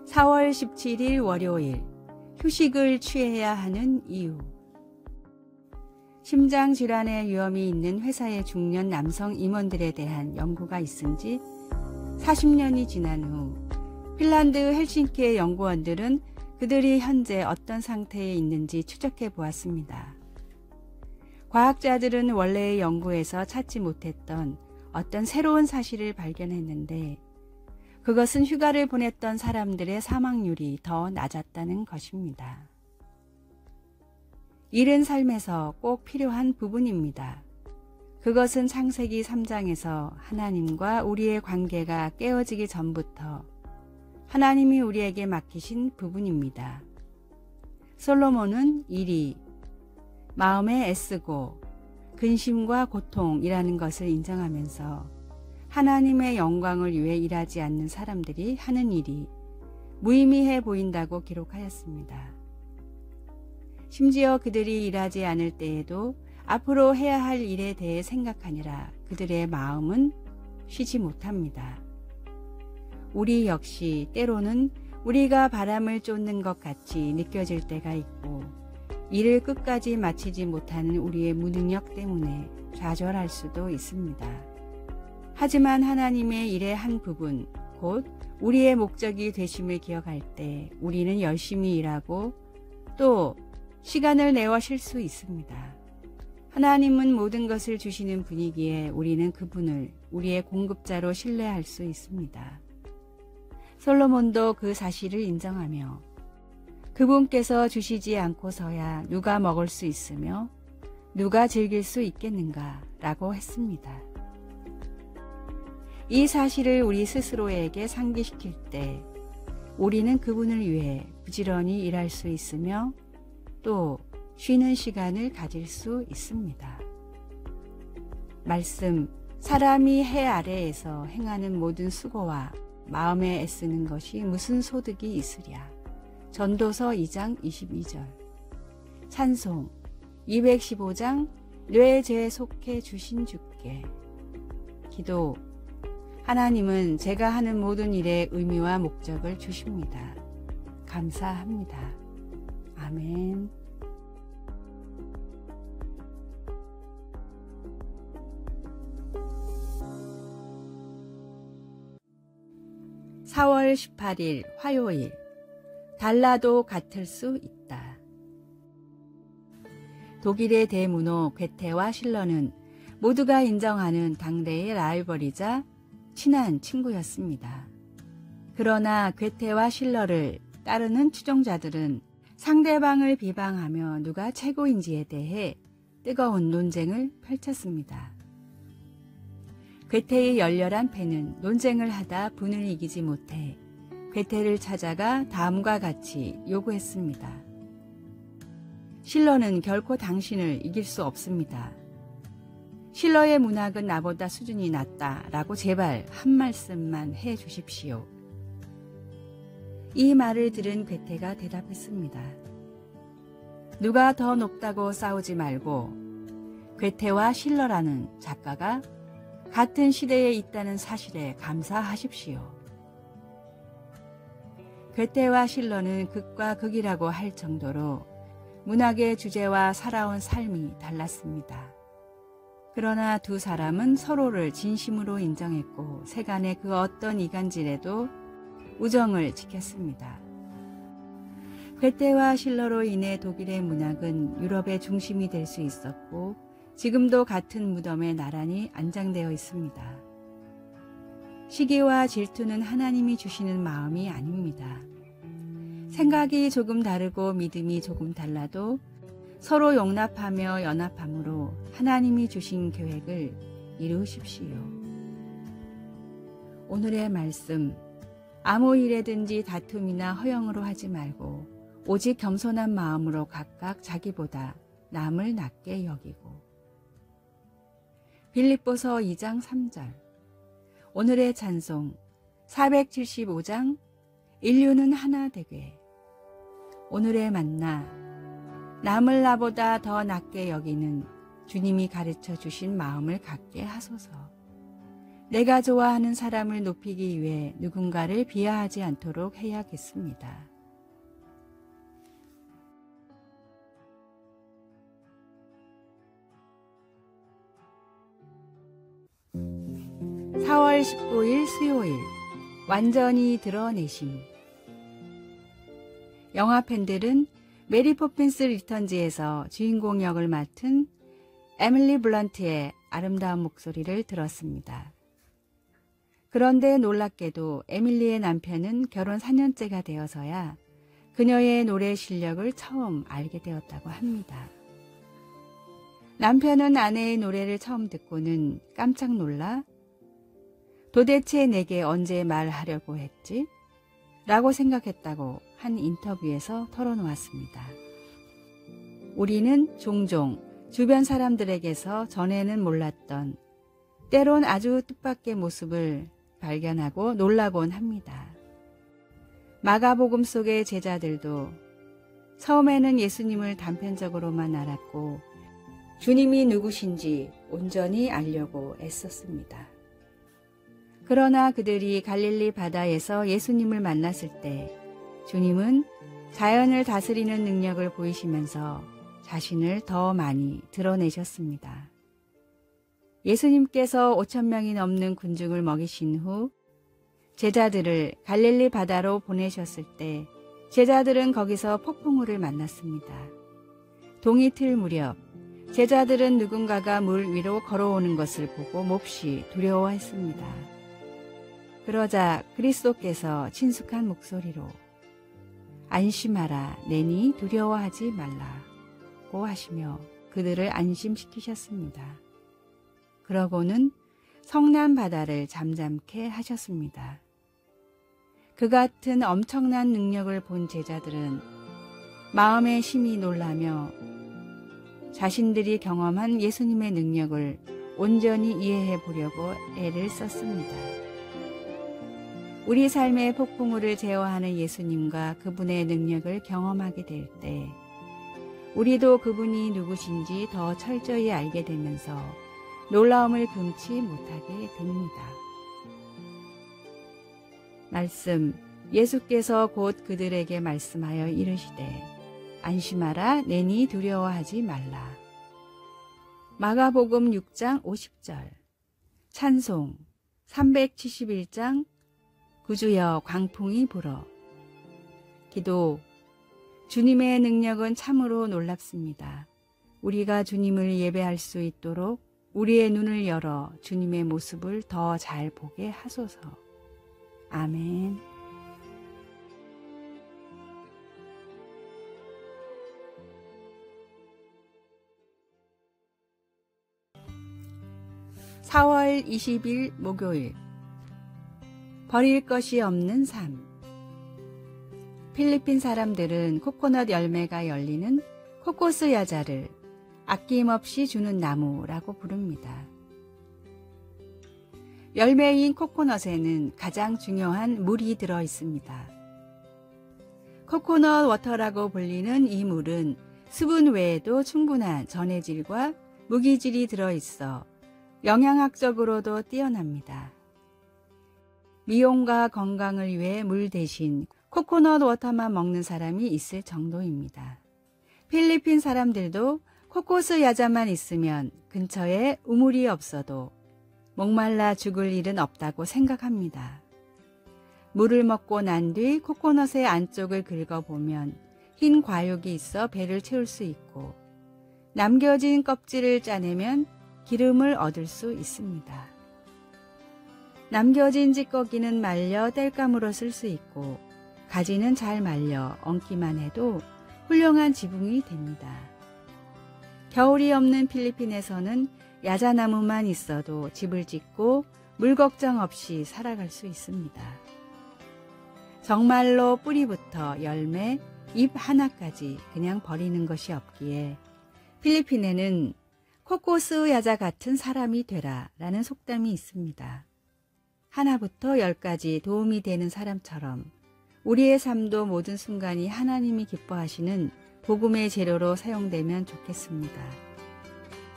4월 17일 월요일, 휴식을 취해야 하는 이유. 심장질환의 위험이 있는 회사의 중년 남성 임원들에 대한 연구가 있은 지 40년이 지난 후 핀란드 헬싱키의 연구원들은 그들이 현재 어떤 상태에 있는지 추적해 보았습니다. 과학자들은 원래의 연구에서 찾지 못했던 어떤 새로운 사실을 발견했는데 그것은 휴가를 보냈던 사람들의 사망률이 더 낮았다는 것입니다. 일은 삶에서 꼭 필요한 부분입니다. 그것은 창세기 3장에서 하나님과 우리의 관계가 깨어지기 전부터 하나님이 우리에게 맡기신 부분입니다. 솔로몬은 일이 마음에 애쓰고 근심과 고통이라는 것을 인정하면서 하나님의 영광을 위해 일하지 않는 사람들이 하는 일이 무의미해 보인다고 기록하였습니다. 심지어 그들이 일하지 않을 때에도 앞으로 해야 할 일에 대해 생각하느라 그들의 마음은 쉬지 못합니다. 우리 역시 때로는 우리가 바람을 쫓는 것 같이 느껴질 때가 있고 일을 끝까지 마치지 못하는 우리의 무능력 때문에 좌절할 수도 있습니다. 하지만 하나님의 일의 한 부분, 곧 우리의 목적이 되심을 기억할 때 우리는 열심히 일하고 또 시간을 내어 쉴 수 있습니다. 하나님은 모든 것을 주시는 분이기에 우리는 그분을 우리의 공급자로 신뢰할 수 있습니다. 솔로몬도 그 사실을 인정하며 그분께서 주시지 않고서야 누가 먹을 수 있으며 누가 즐길 수 있겠는가 라고 했습니다. 이 사실을 우리 스스로에게 상기시킬 때 우리는 그분을 위해 부지런히 일할 수 있으며 또 쉬는 시간을 가질 수 있습니다. 말씀, 사람이 해 아래에서 행하는 모든 수고와 마음에 애쓰는 것이 무슨 소득이 있으랴. 전도서 2장 22절. 찬송 215장 뇌 죄 속해 주신 주께. 기도, 하나님은 제가 하는 모든 일에 의미와 목적을 주십니다. 감사합니다. 아멘. (4월 18일) 화요일. 달라도 같을 수 있다. 독일의 대문호 괴테와 실러는 모두가 인정하는 당대의 라이벌이자 친한 친구였습니다. 그러나 괴테와 실러를 따르는 추종자들은 상대방을 비방하며 누가 최고인지에 대해 뜨거운 논쟁을 펼쳤습니다. 괴테의 열렬한 패는 논쟁을 하다 분을 이기지 못해 괴테를 찾아가 다음과 같이 요구했습니다. 실러는 결코 당신을 이길 수 없습니다. 실러의 문학은 나보다 수준이 낮다라고 제발 한 말씀만 해 주십시오. 이 말을 들은 괴테가 대답했습니다. 누가 더 높다고 싸우지 말고 괴테와 실러라는 작가가 같은 시대에 있다는 사실에 감사하십시오. 괴테와 실러는 극과 극이라고 할 정도로 문학의 주제와 살아온 삶이 달랐습니다. 그러나 두 사람은 서로를 진심으로 인정했고 세간의 그 어떤 이간질에도 우정을 지켰습니다. 괴테와 실러로 인해 독일의 문학은 유럽의 중심이 될 수 있었고 지금도 같은 무덤에 나란히 안장되어 있습니다. 시기와 질투는 하나님이 주시는 마음이 아닙니다. 생각이 조금 다르고 믿음이 조금 달라도 서로 용납하며 연합함으로 하나님이 주신 계획을 이루십시오. 오늘의 말씀, 아무 일에든지 다툼이나 허영으로 하지 말고 오직 겸손한 마음으로 각각 자기보다 남을 낮게 여기고. 빌립보서 2장 3절. 오늘의 찬송 475장 인류는 하나 되게. 오늘의 만나, 남을 나보다 더 낮게 여기는 주님이 가르쳐 주신 마음을 갖게 하소서. 내가 좋아하는 사람을 높이기 위해 누군가를 비하하지 않도록 해야겠습니다. (4월 19일) 수요일 완전히 드러내심. 영화 팬들은 메리 포핀스 리턴즈에서 주인공 역을 맡은 에밀리 블런트의 아름다운 목소리를 들었습니다. 그런데 놀랍게도 에밀리의 남편은 결혼 4년째가 되어서야 그녀의 노래 실력을 처음 알게 되었다고 합니다. 남편은 아내의 노래를 처음 듣고는 깜짝 놀라 도대체 내게 언제 말하려고 했지? 라고 생각했다고 한 인터뷰에서 털어놓았습니다. 우리는 종종 주변 사람들에게서 전에는 몰랐던 때론 아주 뜻밖의 모습을 발견하고 놀라곤 합니다. 마가복음 속의 제자들도 처음에는 예수님을 단편적으로만 알았고 주님이 누구신지 온전히 알려고 애썼습니다. 그러나 그들이 갈릴리 바다에서 예수님을 만났을 때 주님은 자연을 다스리는 능력을 보이시면서 자신을 더 많이 드러내셨습니다. 예수님께서 5,000명이 넘는 군중을 먹이신 후 제자들을 갈릴리 바다로 보내셨을 때 제자들은 거기서 폭풍우를 만났습니다. 동이틀 무렵 제자들은 누군가가 물 위로 걸어오는 것을 보고 몹시 두려워했습니다. 그러자 그리스도께서 친숙한 목소리로 안심하라, 내니 두려워하지 말라고 하시며 그들을 안심시키셨습니다. 그러고는 성난 바다를 잠잠케 하셨습니다. 그 같은 엄청난 능력을 본 제자들은 마음에 심히 놀라며 자신들이 경험한 예수님의 능력을 온전히 이해해 보려고 애를 썼습니다. 우리 삶의 폭풍우를 제어하는 예수님과 그분의 능력을 경험하게 될 때 우리도 그분이 누구신지 더 철저히 알게 되면서 놀라움을 금치 못하게 됩니다. 말씀, 예수께서 곧 그들에게 말씀하여 이르시되 안심하라, 내니 두려워하지 말라. 마가복음 6장 50절. 찬송 371장 구주여 광풍이 불어. 기도. 주님의 능력은 참으로 놀랍습니다. 우리가 주님을 예배할 수 있도록 우리의 눈을 열어 주님의 모습을 더 잘 보게 하소서. 아멘. (4월 20일) 목요일. 버릴 것이 없는 삶. 필리핀 사람들은 코코넛 열매가 열리는 코코스 야자를 아낌없이 주는 나무라고 부릅니다. 열매인 코코넛에는 가장 중요한 물이 들어 있습니다. 코코넛 워터라고 불리는 이 물은 수분 외에도 충분한 전해질과 무기질이 들어 있어 영양학적으로도 뛰어납니다. 미용과 건강을 위해 물 대신 코코넛 워터만 먹는 사람이 있을 정도입니다. 필리핀 사람들도 코코스 야자만 있으면 근처에 우물이 없어도 목말라 죽을 일은 없다고 생각합니다. 물을 먹고 난 뒤 코코넛의 안쪽을 긁어보면 흰 과육이 있어 배를 채울 수 있고 남겨진 껍질을 짜내면 기름을 얻을 수 있습니다. 남겨진 찌꺼기는 말려 땔감으로 쓸 수 있고 가지는 잘 말려 얹기만 해도 훌륭한 지붕이 됩니다. 겨울이 없는 필리핀에서는 야자나무만 있어도 집을 짓고 물 걱정 없이 살아갈 수 있습니다. 정말로 뿌리부터 열매, 잎 하나까지 그냥 버리는 것이 없기에 필리핀에는 코코스 야자 같은 사람이 되라 라는 속담이 있습니다. 하나부터 10까지 도움이 되는 사람처럼 우리의 삶도 모든 순간이 하나님이 기뻐하시는 복음의 재료로 사용되면 좋겠습니다.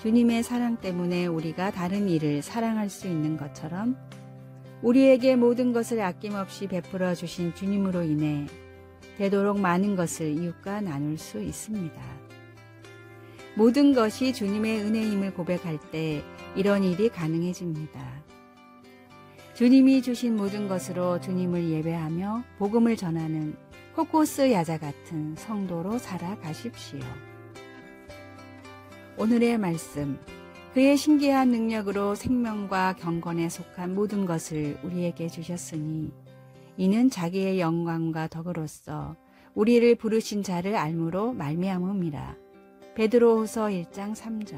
주님의 사랑 때문에 우리가 다른 이를 사랑할 수 있는 것처럼 우리에게 모든 것을 아낌없이 베풀어 주신 주님으로 인해 되도록 많은 것을 이웃과 나눌 수 있습니다. 모든 것이 주님의 은혜임을 고백할 때 이런 일이 가능해집니다. 주님이 주신 모든 것으로 주님을 예배하며 복음을 전하는 코코스 야자 같은 성도로 살아가십시오. 오늘의 말씀, 그의 신기한 능력으로 생명과 경건에 속한 모든 것을 우리에게 주셨으니 이는 자기의 영광과 덕으로서 우리를 부르신 자를 알므로 말미암음이라. 베드로후서 1장 3절.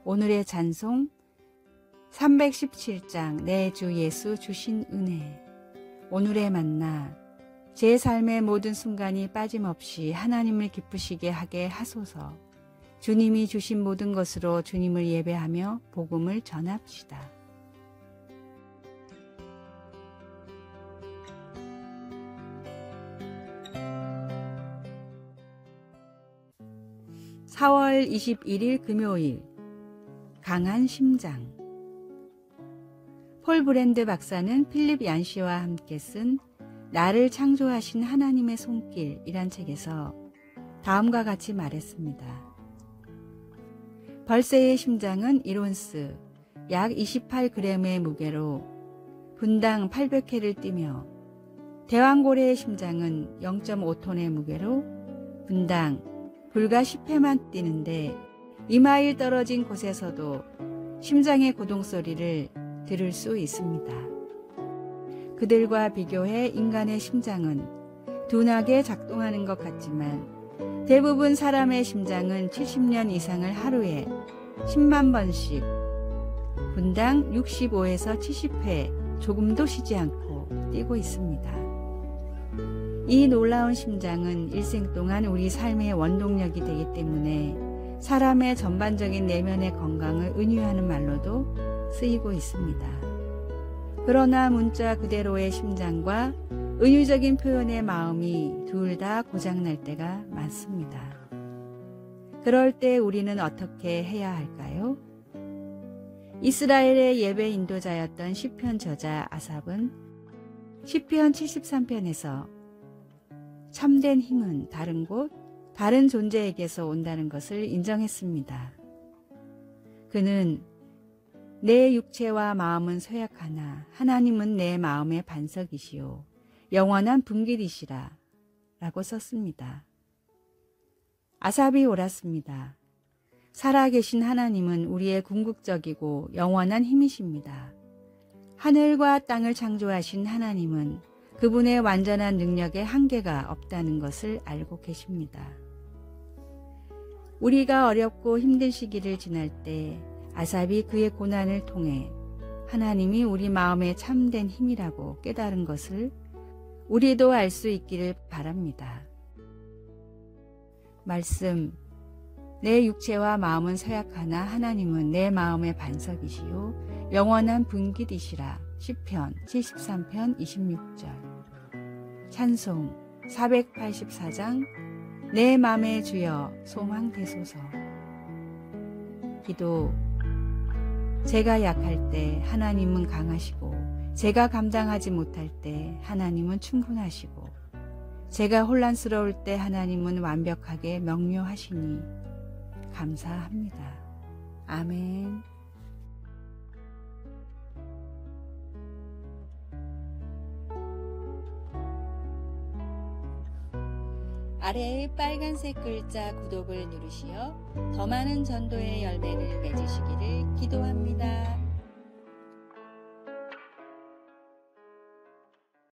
오늘의 찬송 317장 내 주 예수 주신 은혜. 오늘의 만나 제 삶의 모든 순간이 빠짐없이 하나님을 기쁘시게 하게 하소서. 주님이 주신 모든 것으로 주님을 예배하며 복음을 전합시다. (4월 21일) 금요일 강한 심장. 폴 브랜드 박사는 필립 얀시와 함께 쓴 나를 창조하신 하나님의 손길이란 책에서 다음과 같이 말했습니다. 벌새의 심장은 1온스, 약 28g의 무게로 분당 800회를 뛰며 대왕고래의 심장은 0.5톤의 무게로 분당 불과 10회만 뛰는데 2마일 떨어진 곳에서도 심장의 고동소리를 들을 수 있습니다. 그들과 비교해 인간의 심장은 둔하게 작동하는 것 같지만 대부분 사람의 심장은 70년 이상을 하루에 10만 번씩 분당 65에서 70회 조금도 쉬지 않고 뛰고 있습니다. 이 놀라운 심장은 일생 동안 우리 삶의 원동력이 되기 때문에 사람의 전반적인 내면의 건강을 은유하는 말로도 쓰이고 있습니다. 그러나 문자 그대로의 심장과 은유적인 표현의 마음이 둘 다 고장날 때가 많습니다. 그럴 때 우리는 어떻게 해야 할까요? 이스라엘의 예배 인도자였던 시편 저자 아삽은 시편 73편에서 참된 힘은 다른 곳, 다른 존재에게서 온다는 것을 인정했습니다. 그는 내 육체와 마음은 쇠약하나 하나님은 내 마음의 반석이시요 영원한 분길이시라 라고 썼습니다. 아삽이 옳았습니다. 살아계신 하나님은 우리의 궁극적이고 영원한 힘이십니다. 하늘과 땅을 창조하신 하나님은 그분의 완전한 능력에 한계가 없다는 것을 알고 계십니다. 우리가 어렵고 힘든 시기를 지날 때 아삽이 그의 고난을 통해 하나님이 우리 마음의 참된 힘이라고 깨달은 것을 우리도 알 수 있기를 바랍니다. 말씀, 내 육체와 마음은 쇠약하나 하나님은 내 마음의 반석이시요 영원한 분깃이시라. 시편 73편 26절. 찬송 484장 내 맘의 주여 소망되소서. 기도, 제가 약할 때 하나님은 강하시고 제가 감당하지 못할 때 하나님은 충분하시고 제가 혼란스러울 때 하나님은 완벽하게 명료하시니 감사합니다. 아멘. 아래의 빨간색 글자 구독을 누르시어 더 많은 전도의 열매를 맺으시기를 기도합니다.